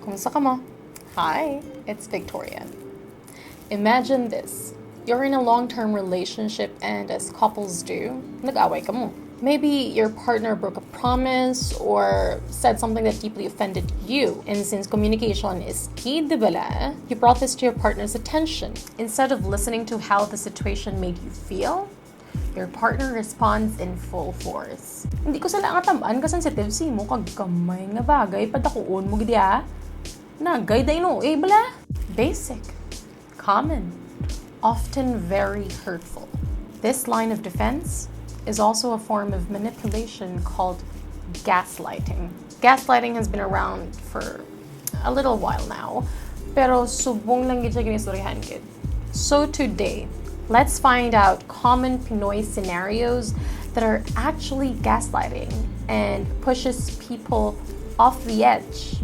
Kumusta ka mo? Hi, it's Victoria. Imagine this. You're in a long-term relationship and as couples do, nag-away ka mo. Maybe your partner broke a promise or said something that deeply offended you. And since communication is key, di bala, you brought this to your partner's attention. Instead of listening to how the situation made you feel, your partner responds in full force. Hindi ko sala nga tamaan ka sensitive si mo kag kamay nga bagay padakuon mo gidi Nagay day no bala. Basic, common, often very hurtful. This line of defense is also a form of manipulation called gaslighting. Gaslighting has been around for a little while now, pero subong lang gid siya ginistoryahan gid. So today, let's find out common Pinoy scenarios that are actually gaslighting and pushes people off the edge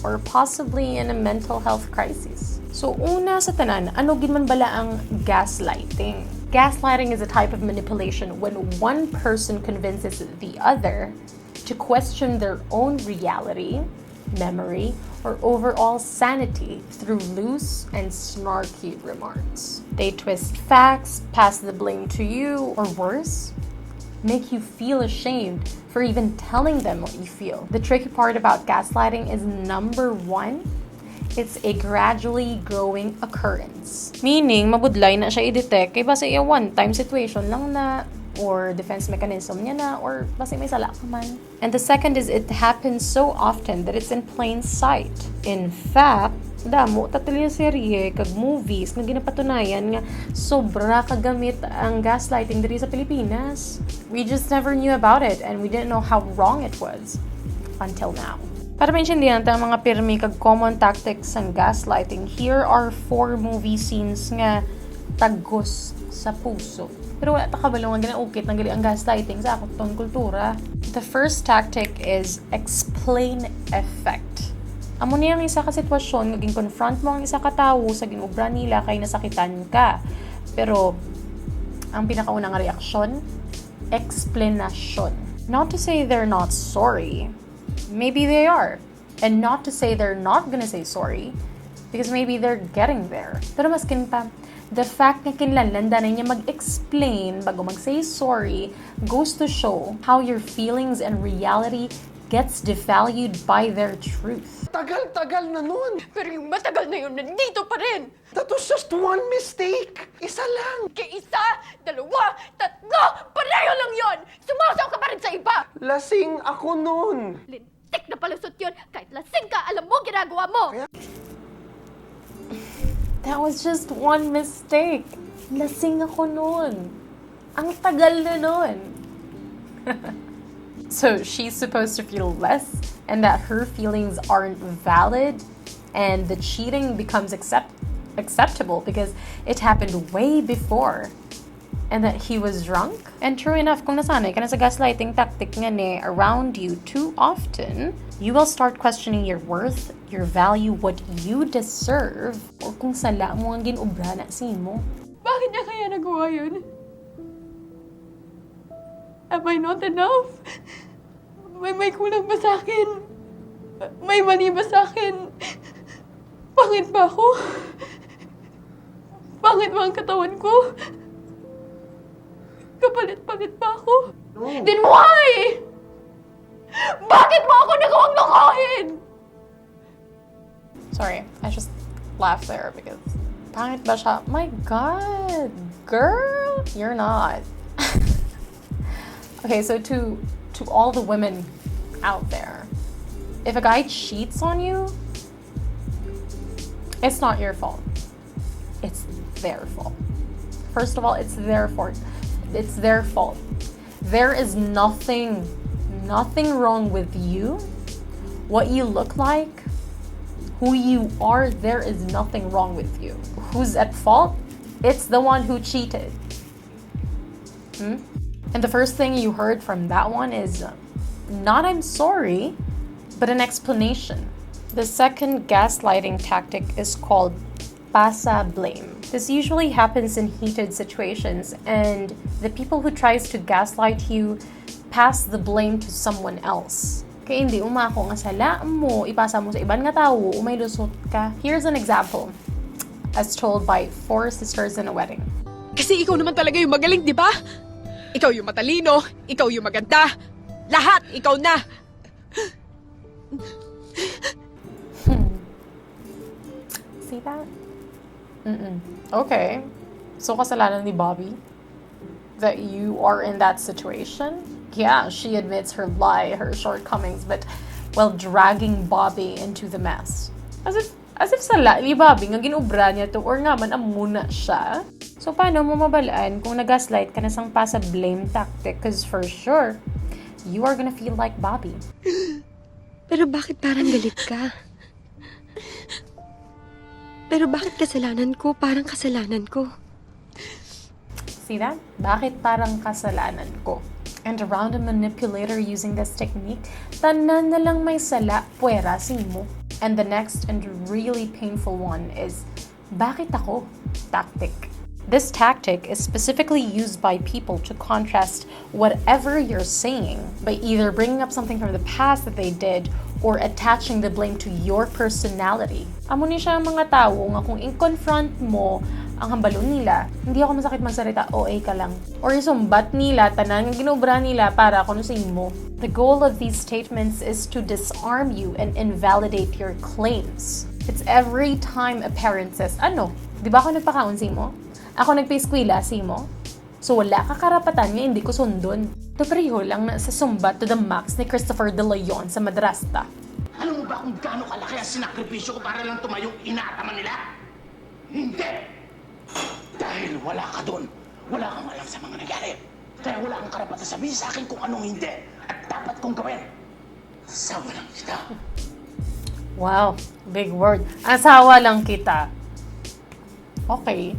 or possibly in a mental health crisis. So una sa tanan, ano gid man bala ang gaslighting? Gaslighting is a type of manipulation when one person convinces the other to question their own reality, memory, or overall sanity through loose and snarky remarks. They twist facts, pass the blame to you, or worse, make you feel ashamed for even telling them what you feel. The tricky part about gaslighting is number one, it's a gradually growing occurrence. Meaning, mabudlay na siya i-detect kay basta iya one-time situation lang na or defense mechanism niya na or basta may sala ka man. And the second is it happens so often that it's in plain sight. In fact, damo tatali serye kag movies nga ginapatunayan nga sobra kagamit ang gaslighting diri sa Pilipinas. We just never knew about it and we didn't know how wrong it was until now. Para maintindihan natin ang mga pirmi kag common tactics ng gaslighting, here are 4 movie scenes nga tagos sa puso. Pero wala ta kabalo nga ginaukit nang gali ang gaslighting sa akong kultura. The first tactic is explain effect. Amo niya ang isa ka sitwasyon nga gin-confront mo ang isa ka tawo sa ginubra nila kay nasakitan ka. Pero ang pinakaunang reaksyon, explanation. Not to say they're not sorry. Maybe they are. And not to say they're not gonna say sorry because maybe they're getting there. Pero maskin pa, the fact na kinlalanda na niya mag-explain bago mag-say sorry goes to show how your feelings and reality gets devalued by their truth. Tagal-tagal na nun. Pero yung matagal na yun, nandito pa rin. That was just one mistake. Isa lang. Kaya isa, dalawa, tatlo, pareho lang yon. Sumasaw ka pa rin sa iba. Lasing ako nun. Lintik na palusot yun. Kahit lasing ka, alam mo ginagawa mo. That was just one mistake. Lasing ako nun. Ang tagal na nun. So she's supposed to feel less and that her feelings aren't valid and the cheating becomes acceptable because it happened way before and that he was drunk. And true enough, kung nasanay ka na sa gaslighting tactic nga ni around you too often, you will start questioning your worth, your value, what you deserve, or kung sala mo ang ginubra na mo. Bakit niya kaya nagawa yun? Am I not enough? May kulang ba sa akin? May mali ba sa akin? Pangit ba ako? Pangit ba ang katawan ko? Kapalit-palit ba ako? No. Then why? Bakit mo ako nagawang lokohin? Sorry, I just laughed there because pangit ba siya? My God, girl, you're not. Okay, so to all the women out there, if a guy cheats on you, it's not your fault. It's their fault. First of all, it's their fault. It's their fault. There is nothing wrong with you, what you look like, who you are. There is nothing wrong with you. Who's at fault? It's the one who cheated. And the first thing you heard from that one is not I'm sorry, but an explanation. The second gaslighting tactic is called pasa blame. This usually happens in heated situations, and the people who tries to gaslight you pass the blame to someone else. Kaya hindi umako nga sala mo, ipasa mo sa ibang nga tao, umay lusot ka. Here's an example, as told by four sisters in a wedding. Kasi ikaw naman talaga yung magaling, di ba? Ikaw yung matalino, ikaw yung maganda. Lahat, ikaw na. See that? Okay. So kasalanan ni Bobby that you are in that situation? Yeah, she admits her lie, her shortcomings, but while dragging Bobby into the mess. As if sala ni Bobby nga ginubra niya to or nga man amuna siya. So paano mo mabalaan kung nagaslight ka na sang pa sa blame tactic? Cause for sure, you are gonna feel like Bobby. Pero bakit parang galit ka? Pero bakit kasalanan ko? Parang kasalanan ko. See that? Bakit parang kasalanan ko? And around a manipulator using this technique, tanan na lang may sala, puwera mo. And the next and really painful one is, bakit ako? Tactic. This tactic is specifically used by people to contrast whatever you're saying by either bringing up something from the past that they did or attaching the blame to your personality. Amo ni siya ang mga tao nga kung i-confront mo ang hambalo nila, hindi ako masakit magsalita, OA ka lang. Or isumbat nila, tanan nga ginubra nila para kuno sa imo. The goal of these statements is to disarm you and invalidate your claims. It's every time a parent says, ano, di ba ako nagpakaon sa imo? Ako nagpa-eskwela sa imo? So wala ka karapatan nga hindi ko sundon. Pareho lang na sa sumbat to the max ni Christopher De Leon sa madrasta. Alam mo ba kung gaano kalaki ang sinakripisyo ko para lang tumayong inaataman nila? Hindi! Dahil wala ka doon, wala kang alam sa mga nangyari. Kaya wala kang karapatan sabihin sa akin kung anong hindi at dapat kong gawin. Asawa lang kita. Wow, big word. Asawa lang kita. Okay.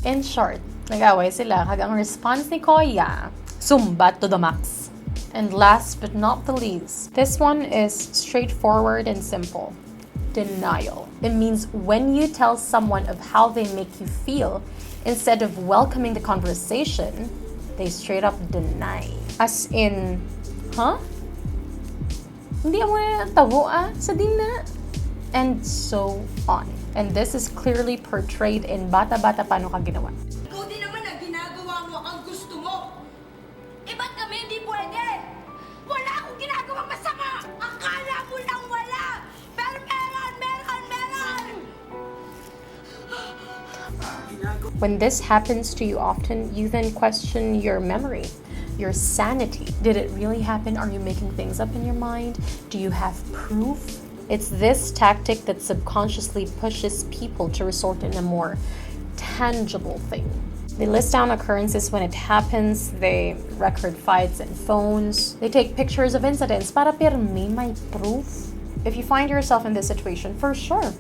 In short, nag-away sila kag ang response ni Koya, sumbat to the max. And last but not the least, this one is straightforward and simple. Denial. It means when you tell someone of how they make you feel, instead of welcoming the conversation, they straight up deny. As in, huh? Hindi mo na tabo sa dina? And so on. And this is clearly portrayed in Bata-Bata Paano Ka Ginawa. Ikaw din naman na ginagawa mo ang gusto mo. Eh ba't kami hindi pwede? Wala akong ginagawang masama! Akala mo lang wala! Pero meron! When this happens to you often, you then question your memory, your sanity. Did it really happen? Are you making things up in your mind? Do you have proof? It's this tactic that subconsciously pushes people to resort in a more tangible thing. They list down occurrences when it happens, they record fights and phones, they take pictures of incidents para pirmi may proof. If you find yourself in this situation, for sure,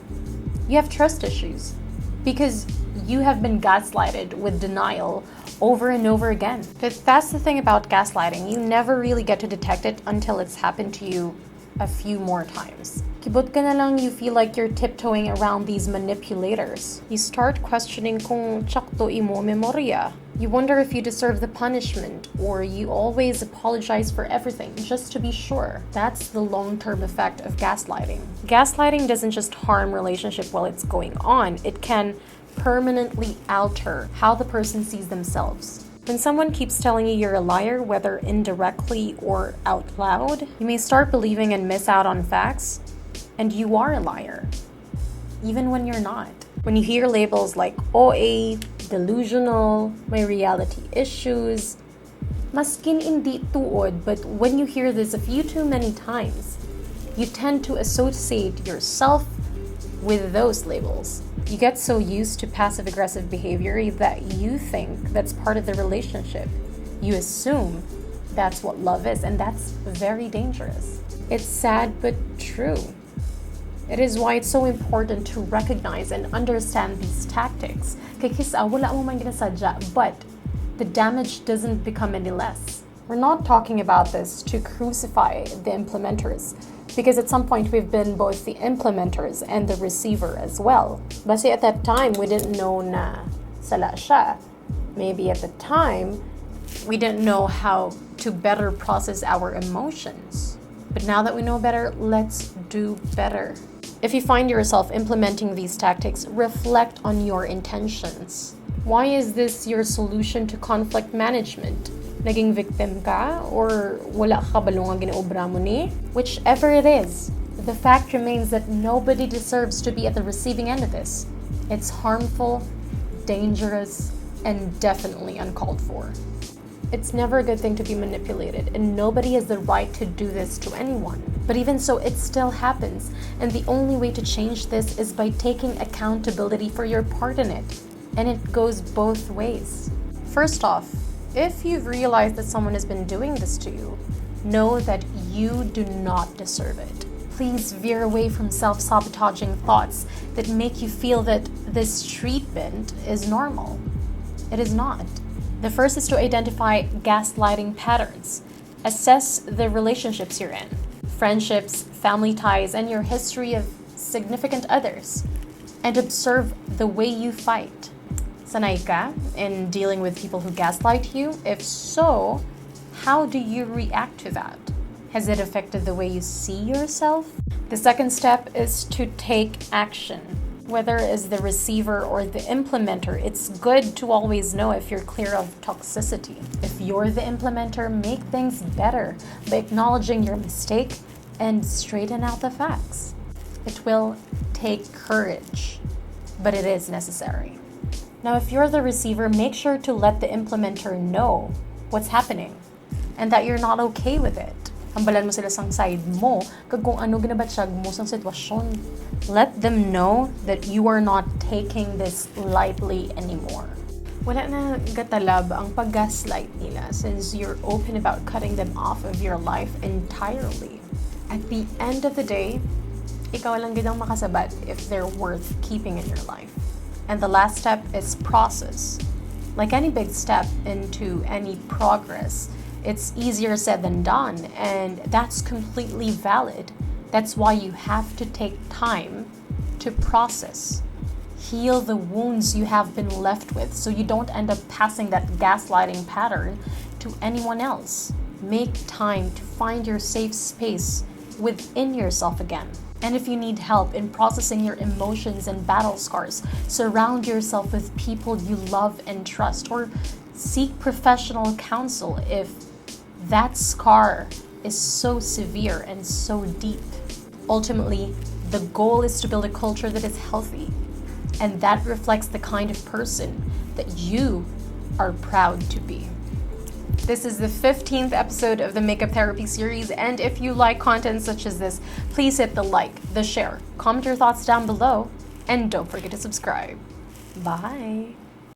you have trust issues because you have been gaslighted with denial over and over again. But that's the thing about gaslighting, you never really get to detect it until it's happened to you a few more times. Kibot ka na lang, you feel like you're tiptoeing around these manipulators. You start questioning kung tsakto imo memorya. You wonder if you deserve the punishment, or you always apologize for everything just to be sure. That's the long-term effect of gaslighting. Gaslighting doesn't just harm relationship while it's going on, it can permanently alter how the person sees themselves. When someone keeps telling you you're a liar, whether indirectly or out loud, you may start believing and miss out on facts, and you are a liar, even when you're not. When you hear labels like OA, delusional, may reality issues, maskin hindi tuod, but when you hear this a few too many times, you tend to associate yourself with those labels. You get so used to passive-aggressive behavior that you think that's part of the relationship. You assume that's what love is, and that's very dangerous. It's sad but true. It is why it's so important to recognize and understand these tactics. Kay kisa wala mo man ginasadya, but the damage doesn't become any less. We're not talking about this to crucify the implementers, because at some point we've been both the implementers and the receiver as well. But at that time, we didn't know na sala siya. Maybe at the time, we didn't know how to better process our emotions. But now that we know better, let's do better. If you find yourself implementing these tactics, reflect on your intentions. Why is this your solution to conflict management? Naging victim ka? Or wala ka balungang ginaobra mo ni? Whichever it is, the fact remains that nobody deserves to be at the receiving end of this. It's harmful, dangerous, and definitely uncalled for. It's never a good thing to be manipulated, and nobody has the right to do this to anyone. But even so, it still happens, and the only way to change this is by taking accountability for your part in it. And it goes both ways. First off, if you've realized that someone has been doing this to you, know that you do not deserve it. Please veer away from self-sabotaging thoughts that make you feel that this treatment is normal. It is not. The first is to identify gaslighting patterns. Assess the relationships you're in, friendships, family ties, and your history of significant others, and observe the way you fight. Sanay ka in dealing with people who gaslight you? If so, how do you react to that? Has it affected the way you see yourself? The second step is to take action. Whether as the receiver or the implementer, it's good to always know if you're clear of toxicity. If you're the implementer, make things better by acknowledging your mistake and straighten out the facts. It will take courage, but it is necessary. Now, if you're the receiver, make sure to let the implementer know what's happening and that you're not okay with it. Hambalan mo sila sang side mo, kag kung ano ginabatsyag mo sang sitwasyon. Let them know that you are not taking this lightly anymore. Wala na gatalab ang pag-gaslight nila since you're open about cutting them off of your life entirely. At the end of the day, ikaw lang gidang makasabat if they're worth keeping in your life. And the last step is process. Like any big step into any progress, it's easier said than done, and that's completely valid. That's why you have to take time to process. Heal the wounds you have been left with so you don't end up passing that gaslighting pattern to anyone else. Make time to find your safe space within yourself again. And if you need help in processing your emotions and battle scars, surround yourself with people you love and trust, or seek professional counsel if that scar is so severe and so deep. Ultimately, the goal is to build a culture that is healthy, and that reflects the kind of person that you are proud to be. This is the 15th episode of the Makeup Therapy series, and if you like content such as this, please hit the like, the share, comment your thoughts down below, and don't forget to subscribe. Bye!